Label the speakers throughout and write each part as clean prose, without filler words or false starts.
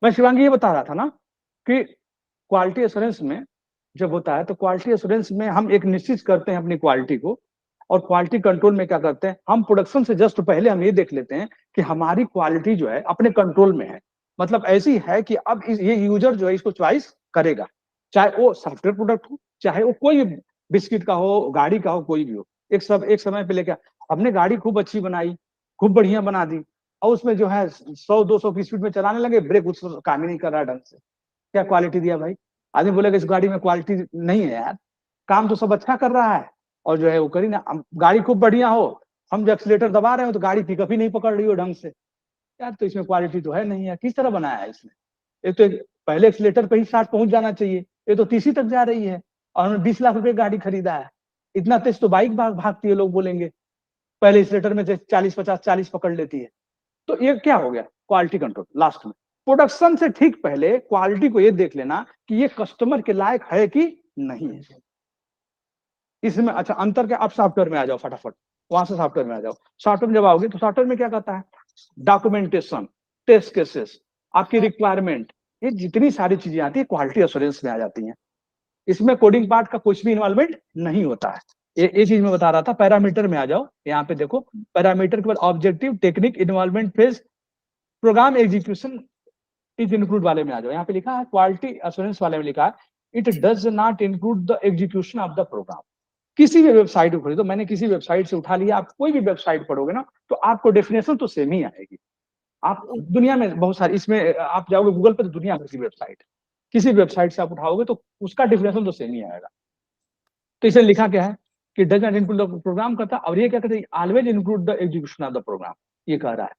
Speaker 1: मैं शिवांगी ये बता रहा था ना कि क्वालिटी एश्योरेंस में जब होता है तो क्वालिटी एश्योरेंस में हम एक निश्चित करते हैं अपनी क्वालिटी को, और क्वालिटी कंट्रोल में क्या करते हैं, हम प्रोडक्शन से जस्ट पहले हम ये देख लेते हैं कि हमारी क्वालिटी जो है अपने कंट्रोल में है। मतलब ऐसी है कि अब ये यूजर जो है इसको चॉइस करेगा, चाहे वो सॉफ्टवेयर प्रोडक्ट हो, चाहे वो कोई भी बिस्किट का हो, गाड़ी का हो, कोई भी हो। एक समय पे लेकर हमने गाड़ी खूब अच्छी बनाई, खूब बढ़िया बना दी, और उसमें जो है 100-200 की स्पीड में चलाने लगे, ब्रेक उस काम ही नहीं कर रहा ढंग से। क्या क्वालिटी दिया भाई? आदमी बोलेगा इस गाड़ी में क्वालिटी नहीं है यार, काम तो सब अच्छा कर रहा है, और जो है वो करी ना, गाड़ी खूब बढ़िया हो, हम जो एक्सीलेटर दबा रहे हो तो गाड़ी पिकअप ही नहीं पकड़ रही हो ढंग से, यार तो इसमें क्वालिटी तो है नहीं है, किस तरह बनाया है इसने? एक तो पहले एक्सीलेटर पे ही 60 पहुंच जाना चाहिए, ये तो 30 तक जा रही है, और उन्होंने 20 लाख रुपए गाड़ी खरीदा है। इतना तेज तो बाइक भागती है, लोग बोलेंगे पहले एक्सीलेटर में 40-50-40 पकड़ लेती है। तो ये क्या हो गया? Quality control. लास्ट में प्रोडक्शन से ठीक पहले क्वालिटी को ये देख लेना कि ये कस्टमर के लायक है कि नहीं है। इसमें अच्छा अंतर क्या? आप सॉफ्टवेयर में आ जाओ फटाफट, वहां से सॉफ्टवेयर में आ जाओ। सॉफ्टवेयर में जब आओगे तो सॉफ्टवेयर में क्या करता है? डॉक्यूमेंटेशन, टेस्ट केसेस, आपकी रिक्वायरमेंट, ये जितनी सारी चीजें आती है क्वालिटी एश्योरेंस में आ जाती हैं। इसमें कोडिंग पार्ट का कुछ भी इन्वॉल्वमेंट नहीं होता है। ये चीज मैं बता रहा था। पैरामीटर में आ जाओ, यहाँ पे देखो पैरामीटर के बाद objective, technique, involvement phase, program execution is include वाले में आ जाओ। यहाँ पे लिखा है क्वालिटी एश्योरेंस वाले में लिखा है it does not include the execution of the program. किसी भी वेबसाइट को खरीदो, मैंने किसी वेबसाइट से उठा लिया, आप कोई भी वेबसाइट पढ़ोगे ना तो आपको डेफिनेशन तो सेम ही आएगी। आप दुनिया में बहुत सारी, इसमें आप जाओगे गूगल पे तो दुनिया भर की वेबसाइट, किसी वेबसाइट से आप उठाओगे तो उसका डेफिनेशन तो सेम ही आएगा। तो इसे लिखा क्या है कि does not include the program करता, और ये क्या कहते हैं, always include the execution of the program, ये कह रहा है।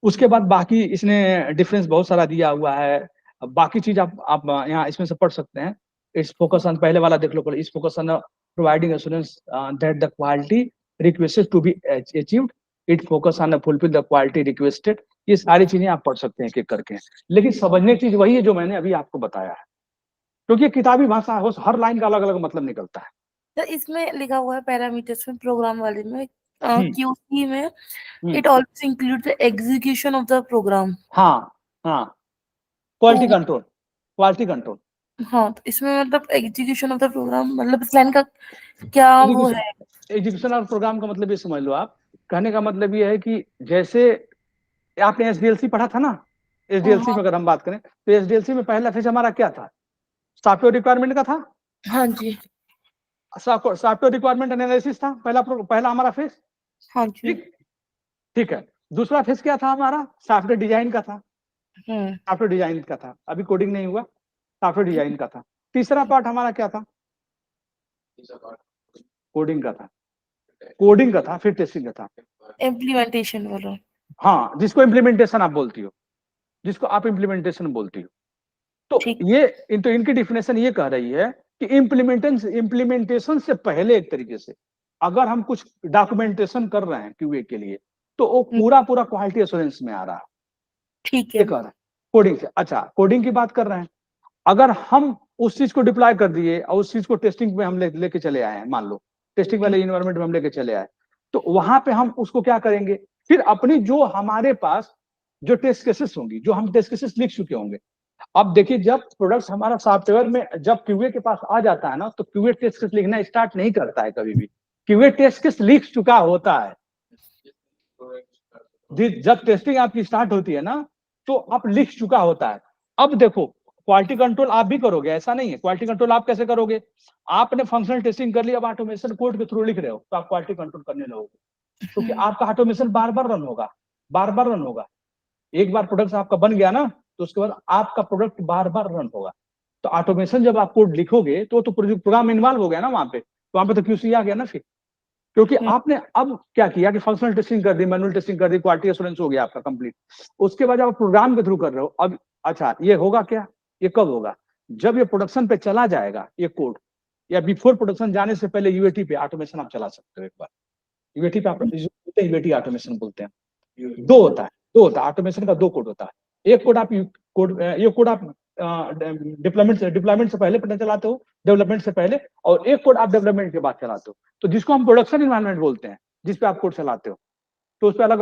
Speaker 1: उसके बाद बाकी इसने डिफरेंस बहुत सारा दिया हुआ है। बाकी चीज आप यहाँ इसमें से पढ़ सकते हैं। इट्स फोकस ऑन, पहले वाला देख लो, it's focus on providing assurance that the quality requested to be achieved, it focus on fulfil the quality requested. ये सारी चीजें आप पढ़ सकते हैं एक एक करके, लेकिन समझने की चीज वही है जो मैंने अभी आपको बताया है, क्योंकि किताबी भाषा है, हर लाइन का अलग अलग मतलब निकलता है।
Speaker 2: तो इसमें लिखा हुआ है पैरामीटर्स में, प्रोग्राम वाले में,
Speaker 1: हम्म
Speaker 2: क्यूसी में,
Speaker 1: hmm
Speaker 2: it also include the execution of the program.
Speaker 1: हाँ हाँ,
Speaker 2: तो
Speaker 1: क्वालिटी कंट्रोल, क्वालिटी कंट्रोल।
Speaker 2: हाँ, तो इसमें मतलब एग्जीक्यूशन ऑफ द प्रोग्राम, मतलब इस लाइन का क्या वो है?
Speaker 1: एजुकेशन और प्रोग्राम का मतलब ये समझ लो आप, कहने का मतलब ये है कि जैसे आपने एसडीएलसी पढ़ा था ना, एसडीएलसी
Speaker 2: हाँ,
Speaker 1: में अगर हम बात करें तो एसडीएलसी में पहला फेज हमारा क्या था? सॉफ्टवेयर रिक्वायरमेंट का था।
Speaker 2: हाँ जी,
Speaker 1: सॉफ्टवेयर रिक्वायरमेंट एनालिसिस था पहला हमारा फेज।
Speaker 2: हाँ जी।
Speaker 1: ठीक, ठीक है। दूसरा फेज क्या था हमारा? सॉफ्टवेयर डिजाइन का था,
Speaker 2: हम्म।
Speaker 1: सॉफ्टवेयर डिजाइन का था, अभी कोडिंग नहीं हुआ, सॉफ्टवेयर डिजाइन का था। तीसरा पार्ट हमारा क्या था? कोडिंग का था, कोडिंग का था, फिर टेस्टिंग का था।
Speaker 2: इम्प्लीमेंटेशन वाला।
Speaker 1: हाँ, जिसको इम्प्लीमेंटेशन आप बोलती हो, जिसको आप इम्प्लीमेंटेशन बोलती हो। तो
Speaker 2: ठीक।
Speaker 1: ये तो इनकी डिफिनेशन ये कह रही है कि इम्प्लीमेंटेशन से पहले एक तरीके से अगर हम कुछ डॉक्यूमेंटेशन कर रहे हैं क्यूए के लिए तो वो पूरा पूरा क्वालिटी एश्योरेंस में आ रहा है।
Speaker 2: ठीक
Speaker 1: ये
Speaker 2: है।
Speaker 1: कह रहा है कोडिंग से। अच्छा, कोडिंग की बात कर रहे हैं, अगर हम उस चीज को डिप्लॉय कर दिए और उस चीज को टेस्टिंग में हम लेके चले आए हैं, मान लो टेस्टिंग वाले इन्वायरमेंट में हम लेके चले आए, तो वहां पे हम उसको क्या करेंगे, फिर अपनी जो हमारे पास जो टेस्ट केसेस होंगी, जो हम टेस्ट केसेस लिख चुके होंगे। अब देखिए, जब प्रोडक्ट हमारा सॉफ्टवेयर में जब क्यूए के पास आ जाता है ना, तो क्यूए टेस्ट केस लिखना स्टार्ट नहीं करता है कभी भी, क्यूए टेस्ट केस लिख चुका होता है। जब टेस्टिंग आपकी स्टार्ट होती है ना, तो आप लिख चुका होता है। अब देखो, क्वालिटी कंट्रोल आप भी करोगे, ऐसा नहीं है। क्वालिटी कंट्रोल आप कैसे करोगे? आपने फंक्शनल टेस्टिंग कर लिया, अब ऑटोमेशन कोड के थ्रू लिख रहे हो, तो आप क्वालिटी कंट्रोल करने लगोगे, क्योंकि आपका ऑटोमेशन बार बार रन होगा, बार बार रन होगा। एक बार प्रोडक्ट आपका बन गया ना, तो उसके बाद आपका प्रोडक्ट बार बार रन होगा। तो ऑटोमेशन जब आप कोड लिखोगे तो प्रोग्राम इन्वॉल्व हो गया ना वहां पे, तो वहां पे तो क्यूसी आ गया ना फिर, क्योंकि आपने अब क्या किया कि फंक्शनल टेस्टिंग कर दी, मैनुअल टेस्टिंग कर दी, क्वालिटी एश्योरेंस हो गया आपका कंप्लीट। उसके बाद आप प्रोग्राम के थ्रू कर रहे हो। अब अच्छा, ये होगा क्या? ये कब होगा? जब ये प्रोडक्शन पे चला जाएगा ये कोड, या बिफोर प्रोडक्शन जाने से पहले यूएटी पे ऑटोमेशन आप चला सकते हो एक बार। यूएटी पे आप यूएटी ऑटोमेशन बोलते हैं। दो होता है ऑटोमेशन का, दो कोड होता है। एक कोड आप ये कोड आप डिप्लॉयमेंट से पहले पता चलाते हो, डेवलपमेंट से पहले, और एक कोड आप डेवलपमेंट के बाद चलाते हो, तो जिसको हम प्रोडक्शन इन्वायरमेंट बोलते हैं, जिस पे आप कोड चलाते हो। तो उस पर अलग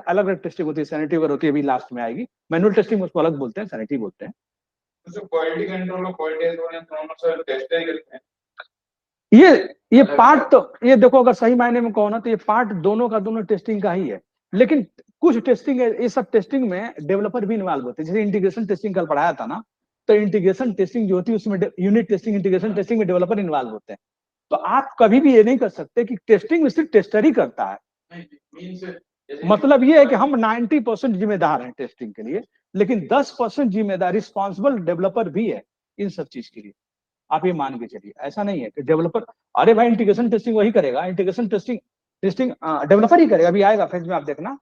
Speaker 1: अलग टेस्टिंग होती है, सैनिटरी वगैरह होती है, अभी लास्ट में आएगी। मैनुअल टेस्टिंग उसको अलग बोलते हैं, सैनिटरी बोलते हैं।
Speaker 3: क्वालिटी कंट्रोल और क्वालिटी एश्योरेंस दोनों से टेस्ट ही करते हैं।
Speaker 1: ये पार्ट तो ये देखो, अगर सही मायने में कहो ना तो ये पार्ट दोनों का दोनों टेस्टिंग का ही है, लेकिन कुछ टेस्टिंग है, ये सब टेस्टिंग में डेवलपर भी इन्वॉल्व होते हैं। जैसे इंटीग्रेशन टेस्टिंग कल पढ़ाया था ना, तो इंटीग्रेशन टेस्टिंग जो होती है उसमें यूनिट टेस्टिंग, इंटीग्रेशन टेस्टिंग में डेवलपर इन्वॉल्व होते हैं। तो आप कभी भी ये नहीं कर सकते कि टेस्टिंग में सिर्फ टेस्टर ही करता है। मतलब ये है कि हम 90% जिम्मेदार हैं टेस्टिंग के लिए, लेकिन 10% जिम्मेदार रिस्पॉन्सिबल डेवलपर भी है इन सब चीज के लिए। आप ये मान के चलिए, ऐसा नहीं है कि डेवलपर, अरे भाई इंटीग्रेशन टेस्टिंग वही करेगा, इंटीग्रेशन टेस्टिंग डेवलपर ही करेगा, अभी आएगा फेज में आप देखना।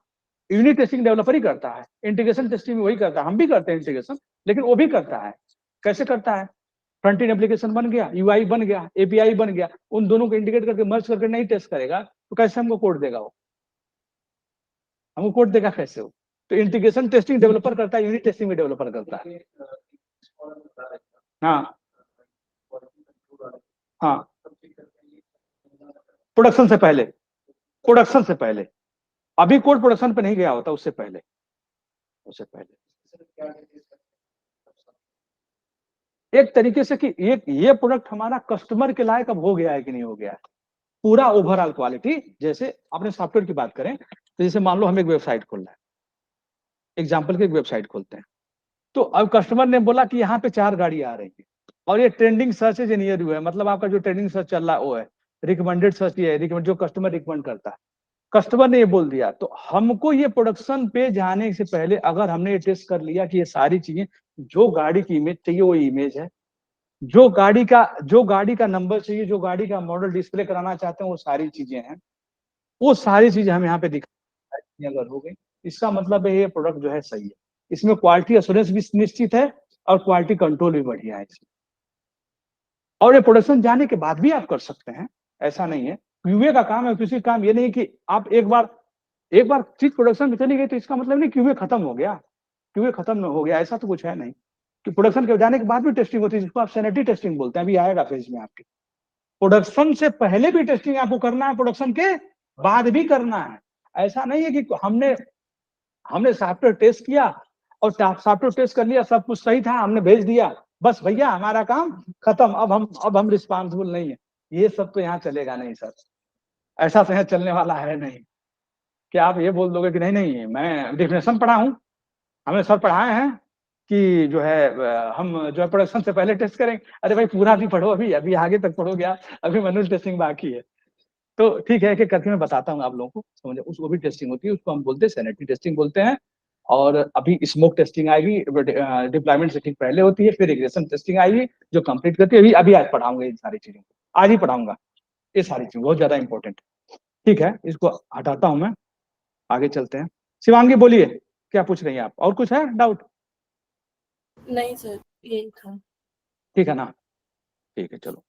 Speaker 1: यूनिट टेस्टिंग डेवलपर ही करता है, इंटीग्रेशन टेस्टिंग वही करता है, हम भी करते हैं इंटीग्रेशन, लेकिन वो भी करता है। कैसे करता है? फ्रंट एंड एप्लीकेशन बन गया, यूआई बन गया, एपीआई बन गया, उन दोनों को इंटीग्रेट करके मर्ज करके नहीं टेस्ट करेगा तो कैसे हमको कोड देगा? वो हमको कोड देगा कैसे? वो तो इंटीग्रेशन टेस्टिंग डेवलपर करता है, यूनिट टेस्टिंग भी डेवलपर करता है। हाँ हाँ, प्रोडक्शन से पहले, प्रोडक्शन से पहले, अभी कोड प्रोडक्शन पे नहीं गया होता, उससे पहले, उससे पहले एक तरीके से कि ये प्रोडक्ट हमारा कस्टमर के लायक अब हो गया है कि नहीं हो गया है, पूरा ओवरऑल क्वालिटी। जैसे आपने सॉफ्टवेयर की बात करें तो जैसे मान लो हम एक वेबसाइट खोल रहे हैं, एग्जाम्पल की एक वेबसाइट खोलते हैं, तो अब कस्टमर ने बोला कि यहाँ पे 4 गाड़ी आ रही है और ये ट्रेंडिंग सर्च है, नियर यू है, मतलब आपका जो ट्रेंडिंग सर्च चल रहा है वो है, रिकमेंडेड सर्च ये है, रिकमेंड जो कस्टमर रिकमेंड करता है, कस्टमर ने ये बोल दिया। तो हमको ये प्रोडक्शन पे जाने से पहले अगर हमने ये टेस्ट कर लिया कि ये सारी चीजें, जो गाड़ी की इमेज चाहिए वो इमेज है, जो गाड़ी का नंबर चाहिए, जो गाड़ी का मॉडल डिस्प्ले कराना चाहते हैं वो सारी चीजें हैं, वो सारी चीजें हम यहाँ पे दिखा अगर हो गई, इसका मतलब है ये प्रोडक्ट जो है सही है। इसमें क्वालिटी एश्योरेंस भी निश्चित है और क्वालिटी कंट्रोल भी बढ़िया है इसमें। और ये प्रोडक्शन जाने के बाद भी आप कर सकते हैं, ऐसा नहीं है। क्यूए का काम है, किसी काम ये नहीं कि आप एक बार चीज प्रोडक्शन में चली गई तो इसका मतलब नहीं क्यूए खत्म हो गया, क्यूए खत्म हो गया, ऐसा तो कुछ है नहीं। कि प्रोडक्शन के जाने के बाद भी टेस्टिंग होती है, जिसको आप सैनिटरी टेस्टिंग बोलते हैं, अभी आएगा फेज में आपके। प्रोडक्शन से पहले भी टेस्टिंग आपको करना है, प्रोडक्शन के बाद भी करना है। ऐसा नहीं है कि हमने सॉफ्टवेयर टेस्ट किया और सॉफ्टवेयर टेस्ट कर लिया, सब कुछ सही था, हमने भेज दिया, बस भैया हमारा काम खत्म, अब हम रिस्पॉन्सिबल नहीं है। ये सब तो यहाँ चलेगा नहीं सर, ऐसा तो यहाँ चलने वाला है नहीं कि आप ये बोल दोगे कि नहीं नहीं मैं डेफिनेशन पढ़ा हूँ, हमें सर पढ़ाए हैं कि जो है हम जो है प्रोडक्शन से पहले टेस्ट करेंगे। अरे भाई पूरा भी पढ़ो, अभी आगे तक पढ़ोगे आप, अभी मैनुअल टेस्टिंग बाकी है। तो ठीक है कि करके मैं बताता हूँ आप लोगों को, समझे, उसको भी टेस्टिंग होती है, उसको हम बोलते हैं सैनिटरी टेस्टिंग बोलते हैं। और अभी स्मोक टेस्टिंग आएगी, डिप्लॉयमेंट से ठीक पहले होती है, फिर रिग्रेशन टेस्टिंग आएगी जो कंप्लीट करती है। अभी आज पढ़ाऊंगा इन सारी चीजों को, आज ही पढ़ाऊंगा ये सारी चीज, बहुत ज्यादा इंपॉर्टेंट। ठीक है, इसको हटाता हूँ मैं, आगे चलते हैं। शिवांगी बोलिए, क्या पूछ रही हैं आप? और कुछ है डाउट?
Speaker 2: नहीं सर, यही था।
Speaker 1: ठीक है ना, ठीक है, चलो।